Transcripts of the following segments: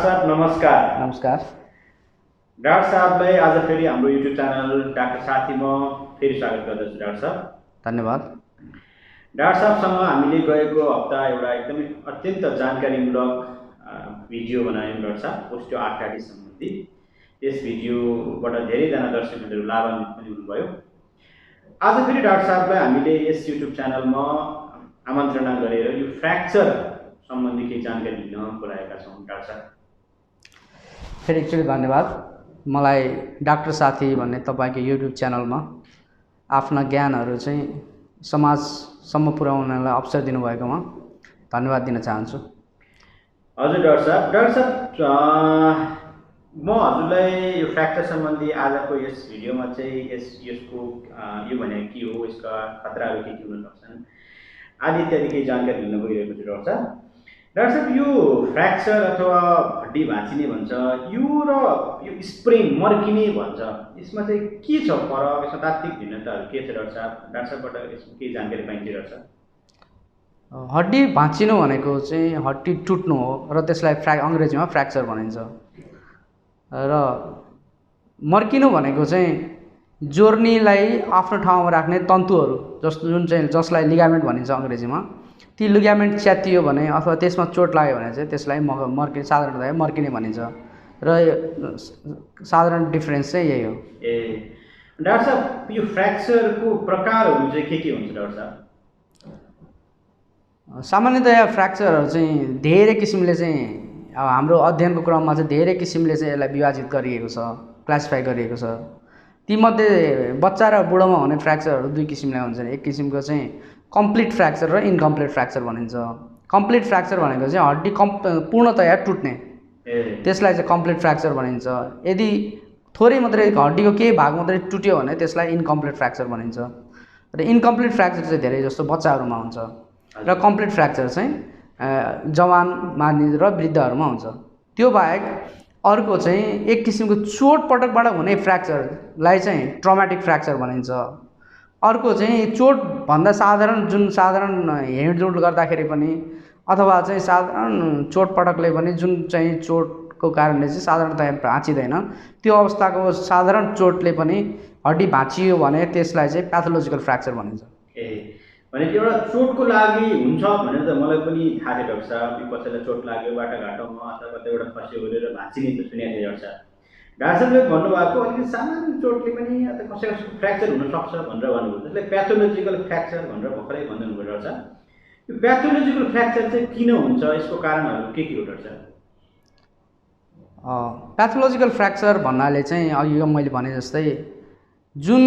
साहब नमस्कार। नमस्कार। डाक्टर साहबलाई आज फेरि हाम्रो युट्युब च्यानल डाक्टर साथीमा फेरि स्वागत गर्दछु। डाक्टर साहब धन्यवाद। डाक्टर साहबसँग हामीले गएको हप्ता एउटा एकदमै अत्यन्त जानकारीमूलक भिडियो बनायौँ डाक्टर साहब, ओस्टियोआर्थराइटिस सम्बन्धी। यस भिडियोबाट धेरैजना दर्शकहरू लाभान्वित पनि हुनुभयो। आज फेरि डाक्टर साहबलाई हामीले यस युट्युब च्यानलमा आमन्त्रणा गरेर यो फ्र्याक्चर सम्बन्धी केही जानकारी लिन बोलाएका छौँ। डाक्टर साहब फेरि एकचोटि धन्यवाद। मलाई डाक्टर साथी भन्ने तपाईँको युट्युब च्यानलमा आफ्ना ज्ञानहरू चाहिँ समाजसम्म पुर्याउनलाई अवसर दिनुभएकोमा धन्यवाद दिन चाहन्छु। हजुर डाक्टर साहब म हजुरलाई यो फ्र्याक्चर सम्बन्धी आजको यस भिडियोमा चाहिँ यसको यो भनेको के हो, यसका खतराहरू के हुन सक्छन् आदि इत्यादि केही जानकारी लिन गइरहेको छु। डाक्टर साहब यो फ्र्याक्चर अथवा हड्डी भाँचिने भन्छ, यो र यो स्प्रेन मर्किने भन्छ, यसमा चाहिँ के छ फरक, यसमा तात्विक भिन्नताहरू के छ डाक्टर साहब? डाक्टर साहबबाट यसमा केही जानकारी पाइन्छ डाक्टर साहब? हड्डी भाँचिनु भनेको चाहिँ हड्डी टुट्नु हो र त्यसलाई अङ्ग्रेजीमा फ्र्याक्चर भनिन्छ। र मर्किनु भनेको चाहिँ जोर्नीलाई आफ्नो ठाउँमा राख्ने तन्तुहरू जसलाई लिगामेन्ट भनिन्छ अङ्ग्रेजीमा, ती लिगामेन्ट च्यातियो भने अथवा त्यसमा चोट लाग्यो भने चाहिँ त्यसलाई साधारणतया मर्किने भनिन्छ। र साधारण डिफरेन्स चाहिँ यही हो। डाक्टर साहब यो फ्र्याक्चरको प्रकारहरू चाहिँ के हुन्छ डाक्टर साहब? सामान्यतया फ्र्याक्चरहरू चाहिँ धेरै किसिमले चाहिँ अब हाम्रो अध्ययनको क्रममा चाहिँ धेरै किसिमले चाहिँ यसलाई विभाजित गरिएको छ, क्लासिफाई गरिएको छ। तीमध्ये बच्चा र बुढोमा हुने फ्र्याक्चरहरू दुई किसिमले हुन्छन्। एक किसिमको चाहिँ कम्प्लिट फ्र्याक्चर र इन्कम्प्लिट फ्र्याक्चर भनिन्छ। कम्प्लिट फ्र्याक्चर भनेको चाहिँ हड्डी पूर्णतया टुट्ने, त्यसलाई चाहिँ कम्प्लिट फ्र्याक्चर भनिन्छ। यदि थोरै मात्रै हड्डीको केही भाग मात्रै टुट्यो भने त्यसलाई इन्कम्प्लिट फ्र्याक्चर भनिन्छ। र इन्कम्प्लिट फ्र्याक्चर चाहिँ धेरै जस्तो बच्चाहरूमा हुन्छ र कम्प्लिट फ्र्याक्चर चाहिँ जवान मानिस र वृद्धहरूमा हुन्छ। त्यो बाहेक अर्को चाहिँ एक किसिमको चोटपटकबाट हुने फ्र्याक्चरलाई चाहिँ ट्रमाटिक फ्र्याक्चर भनिन्छ। अर्को चाहिँ चोटभन्दा जुन साधारण हिँडडुल गर्दाखेरि पनि अथवा चाहिँ साधारण चोटपटकले पनि जुन चाहिँ चोटको कारणले चाहिँ साधारणतया भाँचिँदैन, त्यो अवस्थाको साधारण चोटले पनि हड्डी भाँचियो भने त्यसलाई चाहिँ प्याथोलोजिकल फ्र्याक्चर भनिन्छ। भनेको एउटा चोटको लागि हुन्छ भनेर त मलाई पनि थाहा थियो डाक्टर साहब। कसैलाई चोट लाग्यो बाटाघाटोमा अथवा कतैबाट खस्यो गरेर भाँचिने त सुनेको थिएँ डाक्टर साहब। डाक्टर साहबले भन्नुभएको अलिकति सामान्य चोटले पनि अथवा कसैको फ्र्याक्चर हुनसक्छ भनेर भन्नुभयो। त्यसलाई प्याथोलोजिकल फ्र्याक्चर भनेर भर्खरै भन्नुभयो डाक्टर साहब। यो प्याथोलोजिकल फ्र्याक्चर चाहिँ किन हुन्छ, यसको कारणहरू के हो डाक्टर साहब? प्याथोलोजिकल फ्र्याक्चर भन्नाले चाहिँ अघि मैले भने जस्तै जुन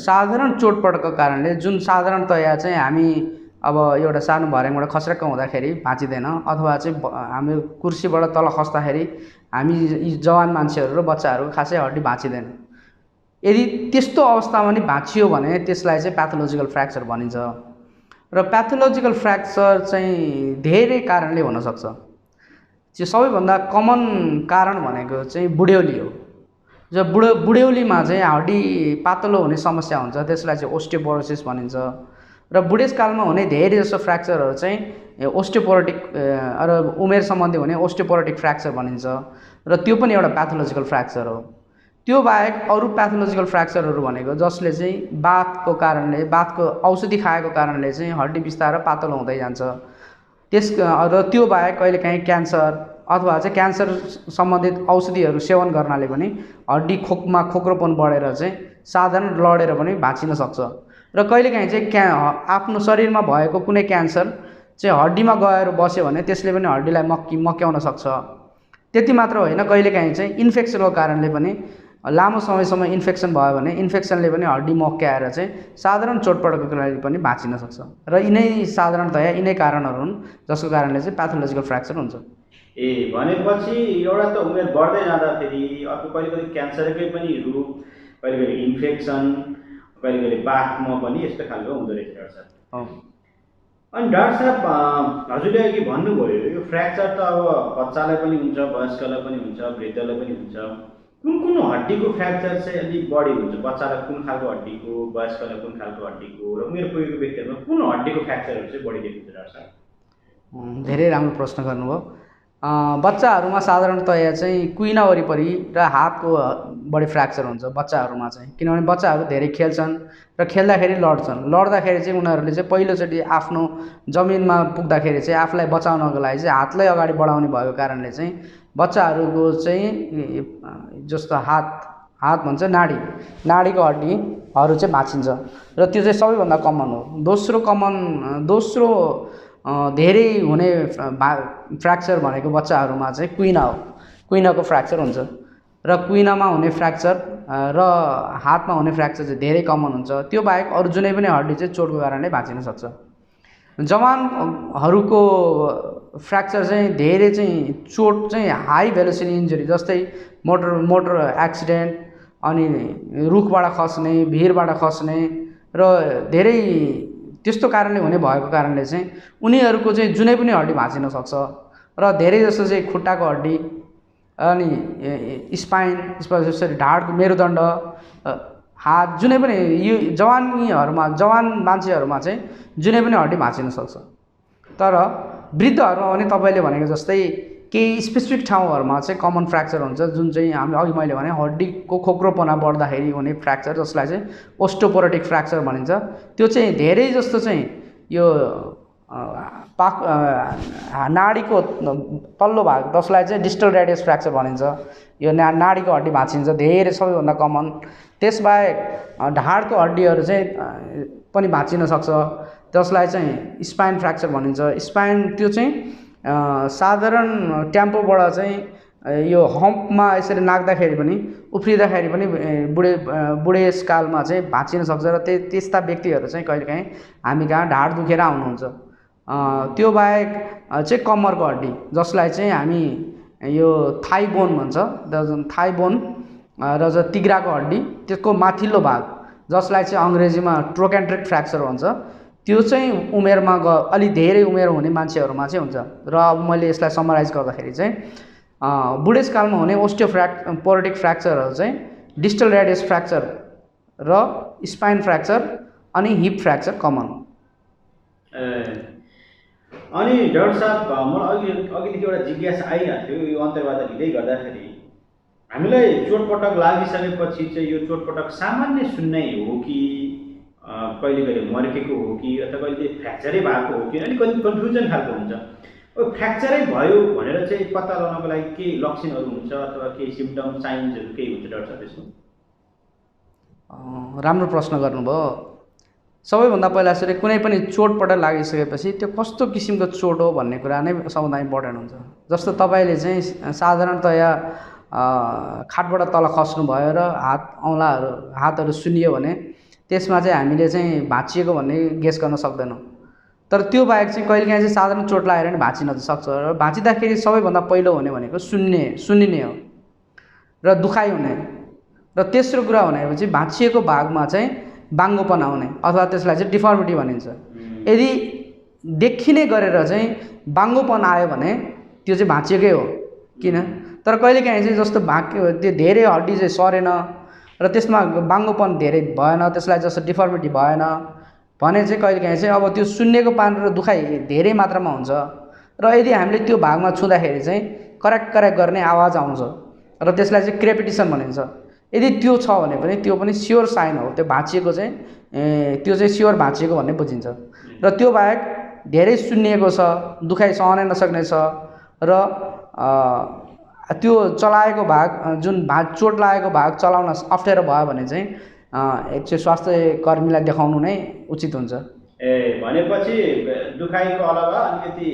साधारण चोटपटकको कारणले जुन साधारणतया चाहिँ हामी अब एउटा सानो भर्याङबाट खस्रक्क हुँदाखेरि भाँचिँदैन, अथवा चाहिँ हामी कुर्सीबाट तल खस्दाखेरि हामी जवान मान्छेहरू र बच्चाहरू खासै हड्डी भाँचिँदैन। यदि त्यस्तो अवस्थामा पनि भाँचियो भने त्यसलाई चाहिँ प्याथोलोजिकल फ्र्याक्चर भनिन्छ। र प्याथोलोजिकल फ्र्याक्चर चाहिँ धेरै कारणले हुनसक्छ। त्यो सबैभन्दा कमन कारण भनेको चाहिँ बुढ्यौली हो। जब बुढ्यौलीमा चाहिँ हड्डी पातलो हुने समस्या हुन्छ त्यसलाई चाहिँ ओस्टियोपोरोसिस भनिन्छ। र बुढेसकालमा हुने धेरै जसो फ्र्याक्चरहरू चाहिँ ओस्टियोपोरोटिक र उमेर सम्बन्धी हुने ओस्टियोपोरोटिक फ्र्याक्चर भनिन्छ। र त्यो पनि एउटा प्याथोलोजिकल फ्र्याक्चर हो। त्यो बाहेक अरू प्याथोलोजिकल फ्र्याक्चरहरू भनेको जसले चाहिँ बातको कारणले, बातको औषधि खाएको कारणले चाहिँ हड्डी बिस्तारै पातलो हुँदै जान्छ। र त्यो बाहेक कहिलेकाहीँ क्यान्सर अथवा चाहिँ क्यान्सर सम्बन्धित औषधिहरू सेवन गर्नाले पनि हड्डी खोक्रोपन बढेर चाहिँ साधारण लडेर पनि भाँचिन सक्छ। र कहिलेकाहीँ चाहिँ आफ्नो शरीरमा भएको कुनै क्यान्सर चाहिँ हड्डीमा गएर बस्यो भने त्यसले पनि हड्डीलाई मक्याउन सक्छ। त्यति मात्र होइन, कहिलेकाहीँ चाहिँ इन्फेक्सनको कारणले पनि लामो समयसम्म इन्फेक्सन भयो भने इन्फेक्सनले पनि हड्डी मक्याएर चाहिँ साधारण चोटपटकको लागि पनि भाँचिन सक्छ। र साधारणतया यिनै कारणहरू हुन् जसको कारणले चाहिँ प्याथोलोजिकल फ्र्याक्चर हुन्छ। भनेपछि एउटा त उमेर बढ्दै जाँदाखेरि अर्को कहिले क्यान्सरकै पनि रूप, कहिले इन्फेक्सन, कहिले बाथमा पनि यस्तो खालको हुँदो रहेछ डाक्टर साहब। अनि डाक्टर साहब हजुरले अघि भन्नुभयो यो फ्र्याक्चर त अब बच्चालाई पनि हुन्छ, वयस्कलाई पनि हुन्छ, वृद्धलाई पनि हुन्छ। कुन हड्डीको फ्र्याक्चर चाहिँ अलिक बढी हुन्छ? बच्चालाई कुन खालको हड्डीको, वयस्कलाई कुन खालको हड्डीको, र उमेर पुगेको व्यक्तिहरूमा कुन हड्डीको फ्र्याक्चरहरू चाहिँ बढी देखिन्छ डाक्टर साहब? धेरै राम्रो प्रश्न गर्नुभयो। बच्चाहरूमा साधारणतया चाहिँ कुइना वरिपरि र हातको बढी फ्र्याक्चर हुन्छ बच्चाहरूमा चाहिँ, किनभने बच्चाहरू धेरै खेल्छन् र खेल्दाखेरि लड्दाखेरि चाहिँ उनीहरूले चाहिँ पहिलोचोटि आफ्नो जमिनमा पुग्दाखेरि चाहिँ आफूलाई बचाउनको लागि चाहिँ हातलाई अगाडि बढाउने भएको कारणले चाहिँ बच्चाहरूको चाहिँ जस्तो हात भन्छ नाडीको हड्डीहरू चाहिँ भाँचिन्छ र त्यो चाहिँ सबैभन्दा कमन हो। दोस्रो धेरै हुने फ्र्याक्चर भनेको बच्चाहरूमा चाहिँ कुइना हो। कुइनाको फ्र्याक्चर हुन्छ र कुइनामा हुने फ्र्याक्चर र हातमा हुने फ्र्याक्चर चाहिँ धेरै कमन हुन्छ। त्यो बाहेक अरू जुनै पनि हड्डी चाहिँ चोटको कारणले भाँचिन सक्छ। जवानहरूको फ्र्याक्चर चाहिँ धेरै चाहिँ चोट चाहिँ हाई भेलोसिटी इन्जुरी जस्तै मोटर एक्सिडेन्ट अनि रुखबाट खस्ने, भिरबाट खस्ने र धेरै त्यस्तो कारणले हुने भएको कारणले चाहिँ उनीहरूको चाहिँ जुनै पनि हड्डी भाँचिन सक्छ र धेरै जस्तो चाहिँ खुट्टाको हड्डी अनि स्पाइन जसरी ढाडको मेरुदण्ड, हात जुनै पनि यो जवान मान्छेहरूमा चाहिँ जुनै पनि हड्डी भाँचिन सक्छ। तर वृद्धहरूमा भने तपाईँले भनेको जस्तै केही स्पेसिफिक ठाउँहरूमा चाहिँ कमन फ्र्याक्चर हुन्छ, जुन चाहिँ अघि मैले भने हड्डीको खोक्रोपना बढ्दाखेरि हुने फ्र्याक्चर, जसलाई चाहिँ ओस्टोपोरोटिक फ्र्याक्चर भनिन्छ। त्यो चाहिँ धेरै जस्तो चाहिँ यो नाडीको तल्लो भाग, जसलाई चाहिँ डिस्टल रेडियस फ्र्याक्चर भनिन्छ, यो नाडीको हड्डी भाँचिन्छ धेरै, सबैभन्दा कमन। त्यसबाहेक ढाडको हड्डीहरू चाहिँ पनि भाँचिन सक्छ, जसलाई चाहिँ स्पाइन फ्र्याक्चर भनिन्छ। स्पाइन त्यो चाहिँ साधारण टेम्पोबाट चाहिँ यो हम्पमा यसरी नाग्दाखेरि पनि उफ्रिँदाखेरि पनि बुढेसकालमा चाहिँ भाँचिन सक्छ र त्यस्ता व्यक्तिहरू चाहिँ कहिलेकाहीँ हामी कहाँ ढाड दुखेर आउनुहुन्छ। त्यो बाहेक चाहिँ कम्मरको हड्डी, जसलाई चाहिँ हामी यो थाई बोन भन्छ, थाई बोन र जो तिग्राको हड्डी, त्यसको माथिल्लो भाग, जसलाई चाहिँ अङ्ग्रेजीमा ट्रोकेन्ट्रिक फ्र्याक्चर भन्छ, त्यो चाहिँ उमेरमा अलि धेरै उमेर हुने मान्छेहरूमा चाहिँ हुन्छ। र अब मैले यसलाई समराइज गर्दाखेरि चाहिँ बुढेसकालमा हुने ओस्टियोपोरोटिक फ्र्याक्चरहरू चाहिँ डिस्टल रेडियस फ्र्याक्चर र स्पाइन फ्र्याक्चर अनि हिप फ्र्याक्चर कमन। अनि डाक्टर साहब, मलाई अघिदेखि एउटा जिज्ञासा आइरहेको थियो यो अन्तर्वार्ता लिँदै गर्दाखेरि, हामीलाई चोटपटक लागिसकेपछि चाहिँ यो चोटपटक सामान्य सुन्नै हो कि कहिले कहिले मर्केको हो कि अथवा कहिले फ्र्याक्चरै भएको हो कि, अलिक कन्फ्युजन खालको हुन्छ। फ्र्याक्चरै भयो भनेर चाहिँ पत्ता लगाउनको लागि केही लक्षणहरू हुन्छ अथवा केही सिम्पटम साइन्सहरू केही हुन्छ डाक्टर साहब यसमा? राम्रो प्रश्न गर्नुभयो। सबैभन्दा पहिला सुरु कुनै पनि चोटपटक लागिसकेपछि त्यो कस्तो किसिमको चोट हो भन्ने कुरा नै सबभन्दा इम्पोर्टेन्ट हुन्छ। जस्तो तपाईँले चाहिँ साधारणतया खाटबाट तल खस्नुभयो र हातहरू सुन्नियो भने त्यसमा चाहिँ हामीले चाहिँ भाँचिएको भन्ने गेस गर्न सक्दैनौँ। तर त्यो बाहेक चाहिँ कहिलेकाहीँ चाहिँ साधारण चोट लागेर पनि भाँचिन सक्छ र भाँचिँदाखेरि सबैभन्दा पहिलो हुने भनेको सुन्निने हो र दुखाइ हुने, र तेस्रो कुरा भनेपछि भाँचिएको भागमा चाहिँ बाङ्गोपन आउने अथवा त्यसलाई चाहिँ डिफर्मिटी भनिन्छ। यदि देखिने गरेर चाहिँ बाङ्गोपन आयो भने त्यो चाहिँ भाँचिएकै हो। किन? तर कहिलेकाहीँ चाहिँ जस्तो त्यो धेरै हड्डी चाहिँ सरेन र त्यसमा बाङ्गोपन धेरै भएन, त्यसलाई जस्तो डिफर्मिटी भएन भने चाहिँ कहिलेकाहीँ चाहिँ अब त्यो सुन्नेको पान र दुखाइ धेरै मात्रामा हुन्छ र यदि हामीले त्यो भागमा छुँदाखेरि चाहिँ कराक गर्ने आवाज आउँछ र त्यसलाई चाहिँ क्रेपिटेसन भनिन्छ। यदि त्यो छ भने पनि त्यो पनि स्योर साइन हो, त्यो भाँचिएको चाहिँ त्यो चाहिँ स्योर भाँचिएको भन्ने बुझिन्छ। र त्यो बाहेक धेरै सुन्निएको छ, दुखाइ सहनै नसक्ने छ र त्यो चलाएको भाग जुन चोट लागेको भाग चलाउन अप्ठ्यारो भयो भने चाहिँ एकचोटि स्वास्थ्य कर्मीलाई देखाउनु नै उचित हुन्छ। भनेपछि दुखाइको अलावा अलिकति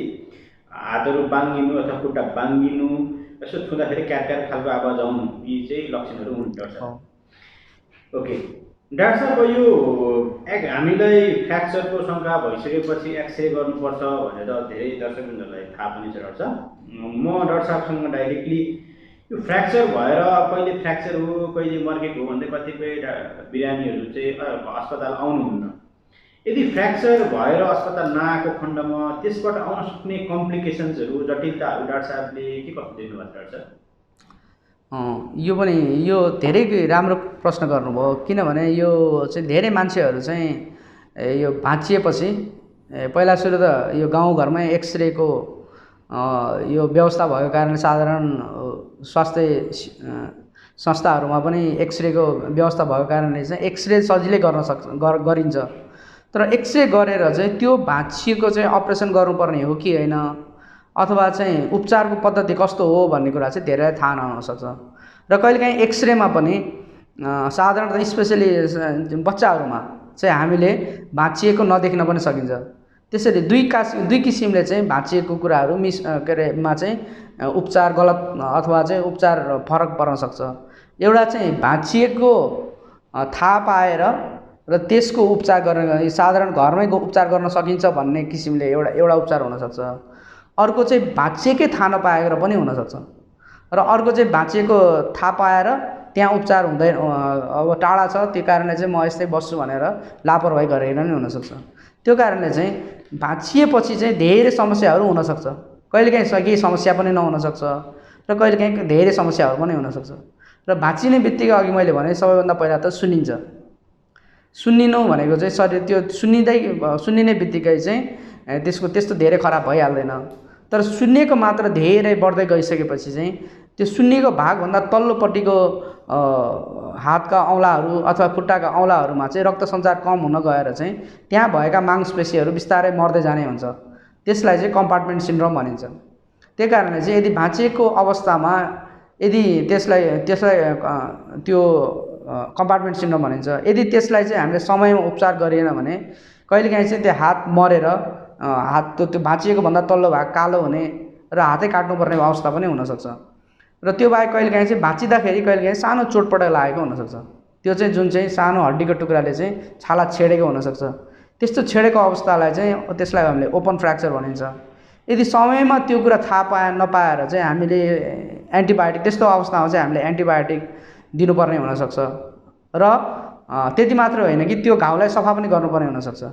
हातहरू बाङ्गिनु अथवा खुट्टा बाङ्गिनु, यसो छुँदाखेरि क्यार खालको आवाज आउनु, यी चाहिँ लक्षणहरू हुन् डाक्टर साहब। ओके डाक्टर साहब, यो हामीलाई फ्र्याक्चरको शङ्का भइसकेपछि एक्सरे गर्नुपर्छ भनेर धेरै दर्शकवृन्दहरूलाई थाहा पनि छ डाक्टर साहब। म डाक्टर साहबसँग डाइरेक्टली यो फ्र्याक्चर भएर कहिले फ्र्याक्चर हो कहिले मर्केको हो भन्दै कतिपय बिरामीहरू चाहिँ अस्पताल आउनुहुन्न। यदि फ्र्याक्चर भएर अस्पताल नआएको खण्डमा त्यसबाट आउन सक्ने कम्प्लिकेसन्सहरू, जटिलताहरू डाक्टर साहबले के कस्तो देख्नुभएको डाक्टर साहब? यो धेरै राम्रो प्रश्न गर्नुभयो। किनभने यो चाहिँ धेरै मान्छेहरू चाहिँ यो भाँचिएपछि पहिला सुरु त यो गाउँघरमै एक्सरेको यो व्यवस्था भएको कारणले साधारण स्वास्थ्य संस्थाहरूमा पनि एक्सरेको व्यवस्था भएको कारणले चाहिँ एक्सरे सजिलै गरिन्छ। तर एक्सरे गरेर चाहिँ त्यो भाँचिएको चाहिँ अपरेसन गर्नुपर्ने हो कि होइन अथवा चाहिँ उपचारको पद्धति कस्तो हो भन्ने कुरा चाहिँ धेरै थाहा नहुनसक्छ। र कहिलेकाहीँ एक्सरेमा पनि साधारणतः स्पेसली बच्चाहरूमा चाहिँ हामीले भाँचिएको नदेख्न पनि सकिन्छ। त्यसैले दुई किसिमले चाहिँ भाँचिएको कुराहरू मा चाहिँ उपचार गलत अथवा चाहिँ उपचार फरक पर्न सक्छ। एउटा चाहिँ भाँचिएको थाहा पाएर र त्यसको उपचार गर्न साधारण घरमै उपचार गर्न सकिन्छ भन्ने किसिमले एउटा उपचार हुनसक्छ। अर्को चाहिँ भाँचिएकै थाहा नपाएर पनि हुनसक्छ। र अर्को चाहिँ भाँचिएको थाहा पाएर त्यहाँ उपचार हुँदैन, अब टाढा छ त्यो कारणले चाहिँ म यस्तै बस्छु भनेर लापरवाही गरेर नै हुनसक्छ। त्यो कारणले चाहिँ भाँचिएपछि चाहिँ धेरै समस्याहरू हुनसक्छ। कहिलेकाहीँ केही समस्या पनि नहुनसक्छ र कहिलेकाहीँ धेरै समस्याहरू पनि हुनसक्छ। र भाँचिने बित्तिकै अघि मैले भने सबैभन्दा पहिला त सुन्निन्छ। सुन्निनु भनेको चाहिँ शरीर त्यो सुन्निने बित्तिकै चाहिँ त्यसको त्यस्तो धेरै खराब भइहाल्दैन। तर सुन्निएको मात्र धेरै बढ्दै गइसकेपछि चाहिँ त्यो सुन्निएको भागभन्दा तल्लोपट्टिको हातका औँलाहरू अथवा खुट्टाका औँलाहरूमा चाहिँ रक्त सञ्चार कम हुन गएर चाहिँ त्यहाँ भएका मांसपेशीहरू बिस्तारै मर्दै जाने हुन्छ। त्यसलाई चाहिँ कम्पार्टमेन्ट सिन्ड्रोम भनिन्छ। त्यही कारणले चाहिँ यदि भाँचिएको अवस्थामा यदि त्यसलाई त्यो कम्पार्टमेन्ट सिन्ड्रोम भनिन्छ। यदि त्यसलाई चाहिँ हामीले समयमा उपचार गरिएन भने कहिलेकाहीँ चाहिँ त्यो हात मरेर हात त्यो भाँचिएको भन्दा तल्लो भाग कालो हुने र हातै काट्नुपर्ने अवस्था पनि हुनसक्छ। र त्यो बाहेक कहिलेकाहीँ चाहिँ भाँचिँदाखेरि कहिलेकाहीँ सानो चोटपटक लागेको हुनसक्छ। त्यो चाहिँ जुन चाहिँ सानो हड्डीको टुक्राले चाहिँ छाला छेडेको हुनसक्छ। त्यस्तो छेडेको अवस्थालाई चाहिँ त्यसलाई हामीले ओपन फ्र्याक्चर भनिन्छ। यदि समयमा त्यो कुरा थाहा नपाएर चाहिँ हामीले एन्टिबायोटिक त्यस्तो अवस्थामा चाहिँ हामीले एन्टिबायोटिक दिनुपर्ने हुनसक्छ। र त्यति मात्र होइन कि त्यो घाउलाई सफा पनि गर्नुपर्ने हुनसक्छ।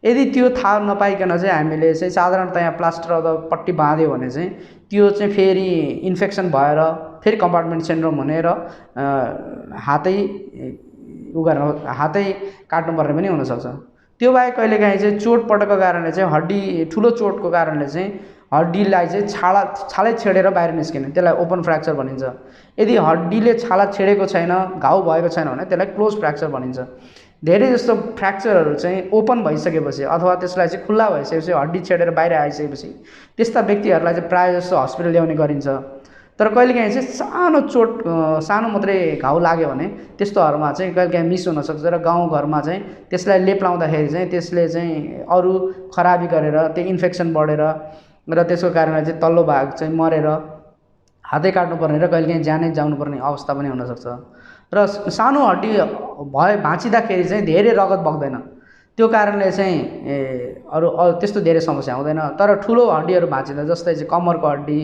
यदि त्यो थाहा नपाइकन चाहिँ हामीले चाहिँ साधारणतया यहाँ प्लास्टर अथवा पट्टी बाँध्यो भने चाहिँ त्यो चाहिँ फेरि इन्फेक्सन भएर फेरि कम्पार्टमेन्ट सिन्ड्रोम हुने र हातै काट्नुपर्ने पनि हुनसक्छ। त्यो बाहेक कहिलेकाहीँ चाहिँ चोटपटकको कारणले चाहिँ हड्डी ठुलो चोटको कारणले चाहिँ हड्डीलाई चाहिँ छालै छेडेर बाहिर निस्किने त्यसलाई ओपन फ्र्याक्चर भनिन्छ। यदि हड्डीले छाला छेडेको छैन, घाउ भएको छैन भने त्यसलाई क्लोज फ्र्याक्चर भनिन्छ। धेरै जस्तो फ्र्याक्चरहरू चाहिँ ओपन भइसकेपछि अथवा त्यसलाई चाहिँ खुल्ला भइसकेपछि हड्डी छेडेर बाहिर आइसकेपछि त्यस्ता व्यक्तिहरूलाई चाहिँ प्रायः जस्तो हस्पिटल ल्याउने गरिन्छ। तर कहिलेकाहीँ चाहिँ सानो मात्रै घाउ लाग्यो भने त्यस्तोहरूमा चाहिँ कहिलेकाहीँ मिस हुनसक्छ र गाउँघरमा चाहिँ त्यसलाई लेप लाउँदाखेरि चाहिँ त्यसले चाहिँ अरू खराबी गरेर त्यो इन्फेक्सन बढेर र त्यसको कारणले चाहिँ तल्लो भाग चाहिँ मरेर हातै काट्नुपर्ने र कहिलेकाहीँ ज्यानै जानुपर्ने अवस्था पनि हुनसक्छ। र सानो हड्डी भाँचिँदाखेरि चाहिँ धेरै रगत बग्दैन। त्यो कारणले चाहिँ अरू त्यस्तो धेरै समस्या हुँदैन। तर ठुलो हड्डीहरू भाँचिँदा जस्तै चाहिँ कम्मरको हड्डी,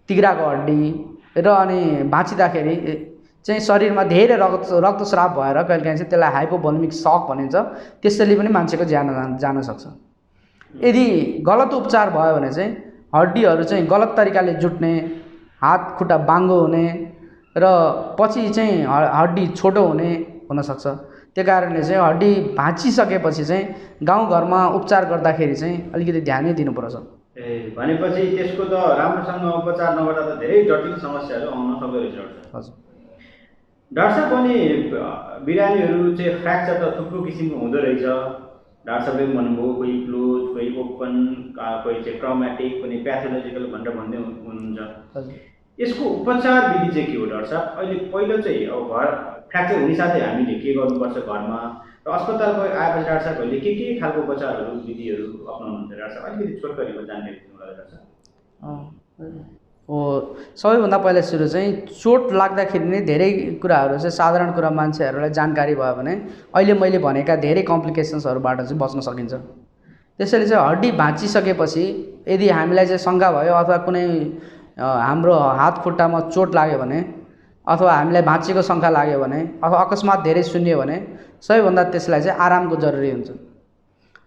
तिघ्राको हड्डी र अनि भाँचिँदाखेरि चाहिँ शरीरमा धेरै रक्तस्राव भएर कहिलेकाहीँ चाहिँ त्यसलाई हाइपोभोल्मिक सक भनिन्छ। त्यसैले पनि मान्छेको ज्यान जान सक्छ। यदि गलत उपचार भयो भने चाहिँ हड्डीहरू चाहिँ गलत तरिकाले जुट्ने, हात खुट्टा बाङ्गो हुने र पछि चाहिँ हड्डी छोटो हुने हुनसक्छ। त्यो कारणले चाहिँ हड्डी भाँचिसकेपछि चाहिँ गाउँघरमा उपचार गर्दाखेरि चाहिँ अलिकति ध्यानै दिनुपर्छ। भनेपछि त्यसको त राम्रोसँग उपचार नगर्दा त धेरै जटिल समस्याहरू आउन सक्दो रहेछ। हजुर डाक्टर साहब, पनि बिरामीहरू चाहिँ फ्र्याक्चर त थुप्रो किसिमको हुँदो रहेछ। डाक्टर साहबले पनि भन्नुभयो, कोही क्लोज, कोही ओपन, कोही चाहिँ ट्रमाटिक, कोही प्याथोलोजिकल भनेर भन्दै हुनुहुन्छ। यसको उपचार विधि चाहिँ के हो डाक्टर साहब? अहिले पहिलो चाहिँ अब फ्र्याक्चर हुने साथै हामीले के गर्नुपर्छ घरमा र अस्पतालको आएपछि डाक्टर साहबहरूले के खालको उपचारहरू विधिहरू अप्नाउनुहुन्छ डाक्टर साहब? अलिकति छोटकरीमा जानकारी दिनु होला डाक्टर साहब। सबैभन्दा पहिला सुरु चाहिँ चोट लाग्दाखेरि नै धेरै कुराहरू चाहिँ साधारण कुरा मान्छेहरूलाई जानकारी भयो भने अहिले मैले भनेका धेरै कम्प्लिकेसन्सहरूबाट चाहिँ बच्न सकिन्छ। त्यसैले चाहिँ हड्डी भाँचिसकेपछि यदि हामीलाई चाहिँ शङ्का भयो अथवा कुनै हाम्रो हात खुट्टामा चोट लाग्यो भने अथवा हामीलाई भाँचिएको शङ्का लाग्यो भने अथवा अकस्मात धेरै सुन्यो भने सबैभन्दा त्यसलाई चाहिँ आरामको जरुरी हुन्छ।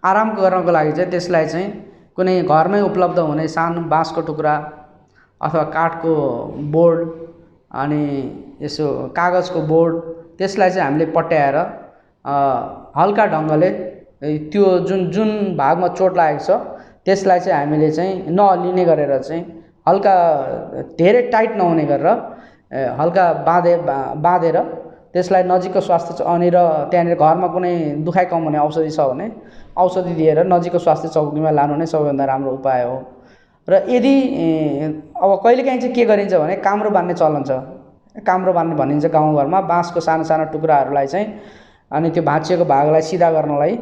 आराम गर्नको लागि चाहिँ त्यसलाई चाहिँ कुनै घरमै उपलब्ध हुने सानो बाँसको टुक्रा अथवा काठको बोर्ड अनि यसो कागजको बोर्ड त्यसलाई चाहिँ हामीले पट्याएर हल्का ढङ्गले त्यो जुन भागमा चोट लागेको छ त्यसलाई चाहिँ हामीले चाहिँ नहल्लिने गरेर चाहिँ हल्का धेरै टाइट नहुने गरेर हल्का बाँधेर त्यसलाई नजिकको स्वास्थ्य अनि र त्यहाँनिर घरमा कुनै दुखाइ कम हुने औषधि छ भने औषधि दिएर नजिकको स्वास्थ्य चौकीमा लानु नै सबैभन्दा राम्रो उपाय हो। र यदि अब कहिलेकाहीँ चाहिँ के गरिन्छ भने काम्रो बान्ने चलन छ। काम्रो बान्ने भनिन्छ गाउँघरमा, बाँसको सानो सानो टुक्राहरूलाई चाहिँ अनि त्यो भाँचिएको भागलाई सिधा गर्नलाई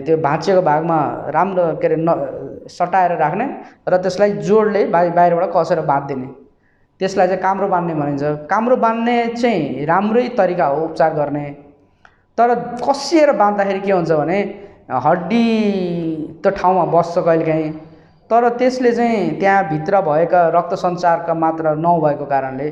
त्यो भाँचिएको भागमा राम्रो के अरे सटाएर राख्ने र त्यसलाई जोडले बाहिरबाट कसेर बाँधिदिने, त्यसलाई चाहिँ काम्रो बान्ने भनिन्छ। काम्रो बान्ने चाहिँ राम्रै तरिका हो उपचार गर्ने, तर कसिएर बाँध्दाखेरि के हुन्छ भने हड्डी त्यो ठाउँमा बस्छ कहिलेकाहीँ, तर त्यसले चाहिँ त्यहाँभित्र भएका रक्त सञ्चारका मात्रा नभएको कारणले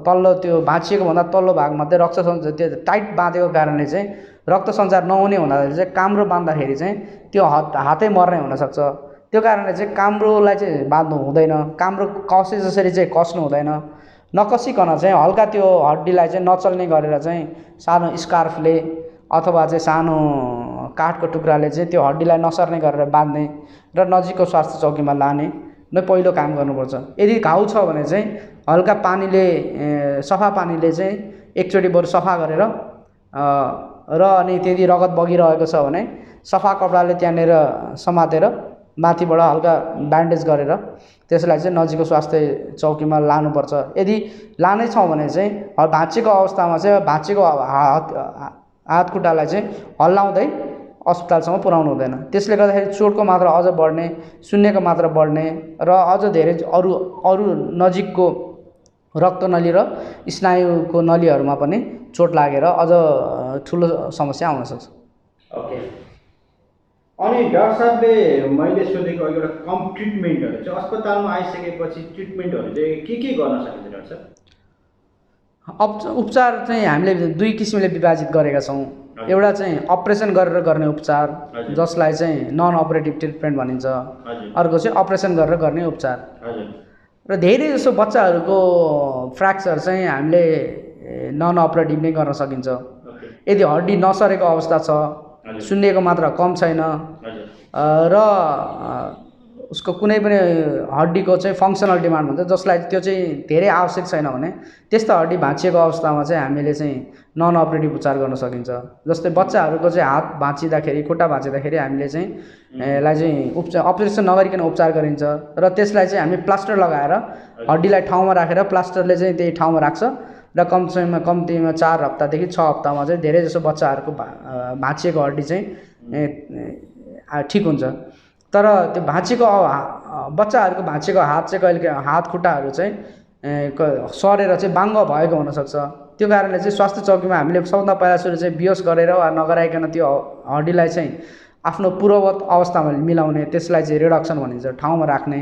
तल्लो त्यो भाँचिएको भन्दा तल्लो भागमध्ये रक्त सञ्चार त्यो टाइट बाँधेको कारणले चाहिँ रक्त सञ्चार नहुने हुँदाखेरि चाहिँ काम्रो बाँध्दाखेरि चाहिँ त्यो हातै मर्ने हुनसक्छ। त्यो कारणले चाहिँ काम्रोलाई चाहिँ बाँध्नु हुँदैन, काम्रो कसे जसरी चाहिँ कस्नु हुँदैन। नकसिकन चाहिँ हल्का त्यो हड्डीलाई चाहिँ नचल्ने गरेर चाहिँ सानो स्कार्फले अथवा चाहिँ सानो काठको टुक्राले चाहिँ त्यो हड्डीलाई नसर्ने गरेर बाँध्ने र नजिकको स्वास्थ्य चौकीमा लाने नै पहिलो काम गर्नुपर्छ। यदि घाउ छ भने चाहिँ हल्का पानीले सफा पानीले चाहिँ एकचोटि बरु सफा गरेर र अनि त्यदि रगत बगिरहेको छ भने सफा कपडाले त्यहाँनिर समातेर माथिबाट हल्का ब्यान्डेज गरेर त्यसलाई चाहिँ नजिकको स्वास्थ्य चौकीमा लानुपर्छ। यदि लानै छ भने चाहिँ भाँचिएको अवस्थामा चाहिँ भाँचिएको हात खुट्टालाई चाहिँ हल्लाउँदै अस्पतालसम्म पुर्याउनु हुँदैन। त्यसले गर्दाखेरि चोटको मात्रा अझ बढ्ने, सुन्नेको मात्रा बढ्ने र अझ धेरै अरू नजिकको रक्तनली र स्नायुको नलीहरूमा पनि चोट लागेर अझ ठुलो समस्या आउन सक्छ। ओके, अनि डाक्टर साहबले मैले सोधेको एउटा कम ट्रिटमेन्टहरू चाहिँ अस्पतालमा आइसकेपछि ट्रिटमेन्टहरू चाहिँ के गर्न सकिन्छ डाक्टर साहब? उपचार चाहिँ हामीले दुई किसिमले विभाजित गरेका छौँ। एउटा चाहिँ अपरेसन गरेर गर्ने उपचार जसलाई चाहिँ नन अपरेटिभ ट्रिटमेन्ट भनिन्छ, अर्को चाहिँ अपरेसन गरेर गर्ने उपचार। र धेरै जसो बच्चाहरूको फ्र्याक्चर चाहिँ हामीले नन अपरेटिभ नै गर्न सकिन्छ। यदि हड्डी नसरेको अवस्था छ, सुन्नेको मात्रा कम छैन र उसको कुनै पनि हड्डीको चाहिँ फङ्सनल डिमान्ड हुन्छ जसलाई त्यो चाहिँ धेरै आवश्यक छैन भने त्यस्तो हड्डी भाँचिएको अवस्थामा चाहिँ हामीले चाहिँ नन अपरेटिभ उपचार गर्न सकिन्छ। जस्तै बच्चाहरूको चाहिँ हात भाँचिँदाखेरि, खुट्टा भाँचिँदाखेरि हामीले चाहिँ यसलाई चाहिँ अपरेसन नगरिकन उपचार गरिन्छ र त्यसलाई चाहिँ हामी प्लास्टर लगाएर हड्डीलाई ठाउँमा राखेर प्लास्टरले चाहिँ त्यही ठाउँमा राख्छ र कम्तीमा 4 हप्तादेखि 6 हप्तामा चाहिँ धेरै जसो बच्चाहरूको भाँचिएको हड्डी चाहिँ ठिक हुन्छ। तर त्यो भाँचिएको बच्चाहरूको भाँचिएको हात चाहिँ कहिले हात खुट्टाहरू चाहिँ सरेर चाहिँ बाङ्ग भएको हुनसक्छ। त्यो कारणले चाहिँ स्वास्थ्य चौकीमा हामीले सबभन्दा पहिला सुरु चाहिँ बिहोस गरेर वा नगराइकन त्यो हड्डीलाई चाहिँ आफ्नो पूर्ववत अवस्थामा मिलाउने, त्यसलाई चाहिँ रिडक्सन भनिन्छ, ठाउँमा राख्ने।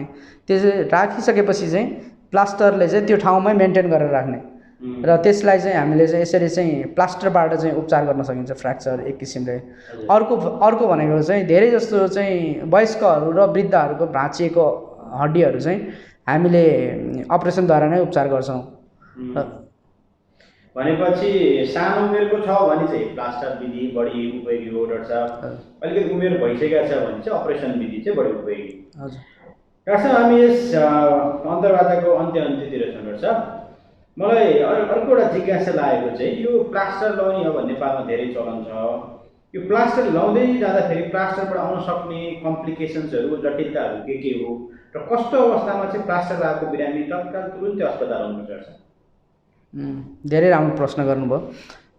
त्यो चाहिँ राखिसकेपछि चाहिँ प्लास्टरले चाहिँ त्यो ठाउँमै मेन्टेन गरेर राख्ने र त्यसलाई चाहिँ हामीले चाहिँ यसरी चाहिँ प्लास्टरबाट चाहिँ उपचार गर्न सकिन्छ फ्र्याक्चर एक किसिमले। अर्को भनेको चाहिँ धेरै जस्तो चाहिँ वयस्कहरू र वृद्धहरूको भाँचिएको हड्डीहरू चाहिँ हामीले अपरेसनद्वारा नै उपचार गर्छौँ। भनेपछि सानो उमेरको छ भने चाहिँ प्लास्टर विधि बढी उपयोगी हो डाक्टर साहब, अलिकति उमेर भइसकेको छ भने चाहिँ अपरेसन विधि चाहिँ बढी उपयोगी। हजुर डाक्टर साहब, हामी यस अन्तर्वार्ताको अन्त्यतिर छौँ। डाक्टर साहब, मलाई अर्को एउटा जिज्ञासा लागेको चाहिँ यो प्लास्टर लाउने अब नेपालमा धेरै चलन छ। यो प्लास्टर लाउँदै जाँदाखेरि प्लास्टरबाट आउन सक्ने कम्प्लिकेसन्सहरू, जटिलताहरू के हो र कस्तो अवस्थामा चाहिँ प्लास्टर लगाएको बिरामी तत्काल तुरुन्तै अस्पताल आउनुपर्छ? धेरै राम्रो प्रश्न गर्नुभयो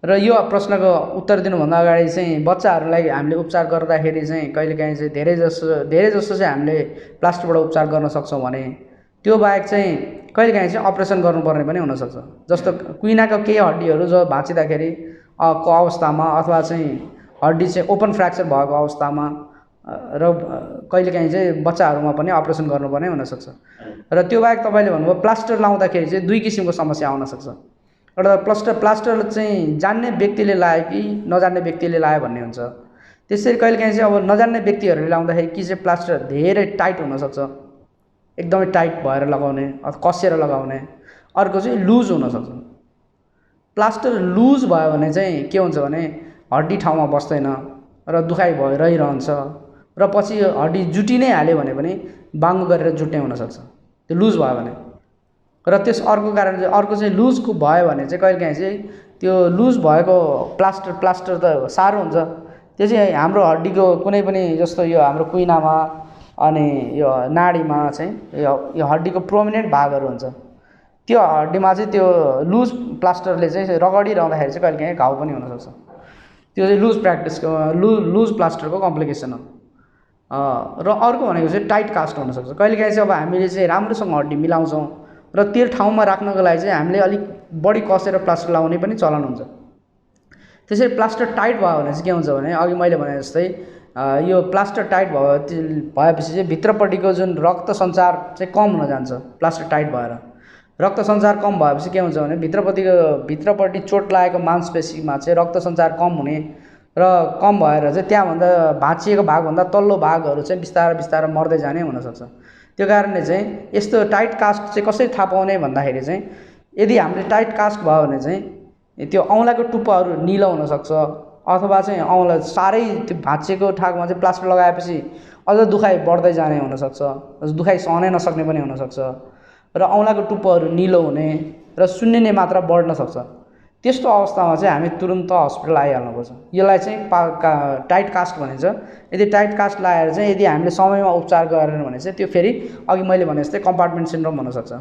र यो प्रश्नको उत्तर दिनुभन्दा अगाडि चाहिँ बच्चाहरूलाई हामीले उपचार गर्दाखेरि चाहिँ कहिलेकाहीँ चाहिँ धेरै जसो चाहिँ हामीले प्लास्टरबाट उपचार गर्न सक्छौँ भने त्यो बाहेक चाहिँ कहिलेकाहीँ चाहिँ अपरेसन गर्नुपर्ने पनि हुनसक्छ। जस्तो कुइनाको केही हड्डीहरू जो भाँचिँदाखेरि को अवस्थामा अथवा चाहिँ हड्डी चाहिँ ओपन फ्र्याक्चर भएको अवस्थामा र कहिलेकाहीँ चाहिँ बच्चाहरूमा पनि अपरेसन गर्नुपर्ने हुनसक्छ। र त्यो बाहेक तपाईँले भन्नुभयो प्लास्टर लाउँदाखेरि चाहिँ दुई किसिमको समस्या आउन सक्छ। एउटा प्लास्टर चाहिँ जान्ने व्यक्तिले लायो कि नजान्ने व्यक्तिले लायो भन्ने हुन्छ। त्यसरी कहिलेकाहीँ चाहिँ अब नजान्ने व्यक्तिहरूले लाउँदाखेरि कि चाहिँ प्लास्टर धेरै टाइट हुनसक्छ, एकदमै टाइट भएर लगाउने अथवा कसेर लगाउने। अर्को चाहिँ लुज हुनसक्छ। प्लास्टर लुज भयो भने चाहिँ के हुन्छ भने हड्डी ठाउँमा बस्दैन र दुखाइ रहिरहन्छ र पछि हड्डी जुटि नै हाल्यो भने पनि बाङ्गो गरेर जुट्ने हुनसक्छ। त्यो लुज भयो भने। र त्यस अर्को कारण चाहिँ अर्को चाहिँ लुजको भयो भने चाहिँ कहिलेकाहीँ चाहिँ त्यो लुज भएको प्लास्टर त साह्रो हुन्छ। त्यो चाहिँ हाम्रो हड्डीको कुनै पनि जस्तो यो हाम्रो कुइनामा अनि यो नाडीमा चाहिँ यो हड्डीको प्रोमिनेन्ट भागहरू हुन्छ, त्यो हड्डीमा चाहिँ त्यो लुज प्लास्टरले चाहिँ रगडिरहँदाखेरि चाहिँ कहिलेकाहीँ घाउ पनि हुनसक्छ। त्यो चाहिँ लुज प्लास्टरको कम्प्लिकेसन हो। र अर्को भनेको चाहिँ टाइट कास्ट हुनसक्छ। कहिलेकाहीँ चाहिँ अब हामीले चाहिँ राम्रोसँग हड्डी मिलाउँछौँ र त्यो ठाउँमा राख्नको लागि चाहिँ हामीले अलिक बढी कसेर प्लास्टर लगाउने पनि चलन हुन्छ। त्यसरी प्लास्टर टाइट भयो भने चाहिँ के हुन्छ भने अघि मैले भने जस्तै यो प्लास्टर टाइट भएपछि चाहिँ भित्रपट्टिको जुन रक्त सञ्चार चाहिँ कम हुन जान्छ। प्लास्टर टाइट भएर रक्त सञ्चार कम भएपछि के हुन्छ भने भित्रपट्टि चोट लागेको मांसपेशीमा चाहिँ रक्त सञ्चार कम हुने र कम भएर चाहिँ त्यहाँभन्दा भाँचिएको भागभन्दा तल्लो भागहरू चाहिँ बिस्तारै मर्दै जाने हुनसक्छ। त्यो कारणले चाहिँ यस्तो टाइट कास्ट चाहिँ कसरी थाहा पाउने भन्दाखेरि चाहिँ यदि हामीले टाइट कास्ट भयो भने चाहिँ त्यो औँलाको टुप्पाहरू निलो हुनसक्छ, अथवा चाहिँ औँला साह्रै त्यो भाँचिएको ठाउँमा चाहिँ प्लास्टर लगाएपछि अझ दुखाइ बढ्दै जाने हुनसक्छ, दुखाइ सहनै नसक्ने पनि हुनसक्छ र औँलाको टुप्पोहरू निलो हुने र सुन्निने मात्रा बढ्न सक्छ। त्यस्तो अवस्थामा चाहिँ हामी तुरुन्त हस्पिटल आइहाल्नुपर्छ। यसलाई चाहिँ टाइट कास्ट भनिन्छ। यदि टाइट कास्ट लगाएर चाहिँ यदि हामीले समयमा उपचार गरेन भने चाहिँ त्यो फेरि अघि मैले भने जस्तै कम्पार्टमेन्ट सिन्ड्रोम हुनसक्छ।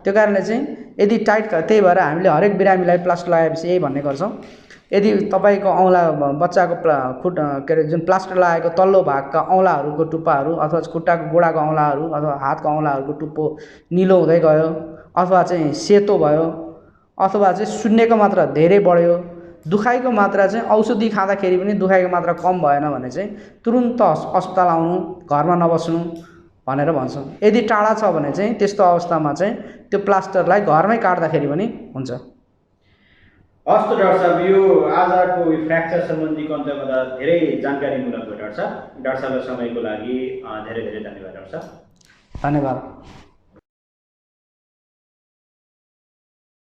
त्यो कारणले चाहिँ यदि त्यही भएर हामीले हरेक बिरामीलाई प्लास्टर लगाएपछि यही भन्ने गर्छौँ, यदि तपाईँको औँला बच्चाको के अरे जुन प्लास्टर लगाएको तल्लो भागका औँलाहरूको टुप्पाहरू अथवा खुट्टाको गोडाको औँलाहरू अथवा हातको औँलाहरूको टुप्पो निलो हुँदै गयो अथवा चाहिँ सेतो भयो अथवा चाहिँ सुन्नेको मात्रा धेरै बढ्यो, दुखाइको मात्रा चाहिँ औषधि खाँदाखेरि पनि दुखाइको मात्रा कम भएन भने चाहिँ तुरुन्त अस्पताल आउनु, घरमा नबस्नु भनेर भन्छौँ। यदि टाढा छ भने चाहिँ त्यस्तो अवस्थामा चाहिँ त्यो प्लास्टरलाई घरमै काट्दाखेरि पनि हुन्छ। हस् त डाक्टर साहब, यो आजको फ्र्याक्चर सम्बन्धी कन्टेन्टमा धेरै जानकारीमूलक हो डाक्टर साहब। डाक्टर साहबलाई समयको लागि धेरै धेरै धन्यवाद डाक्टर साहब। धन्यवाद।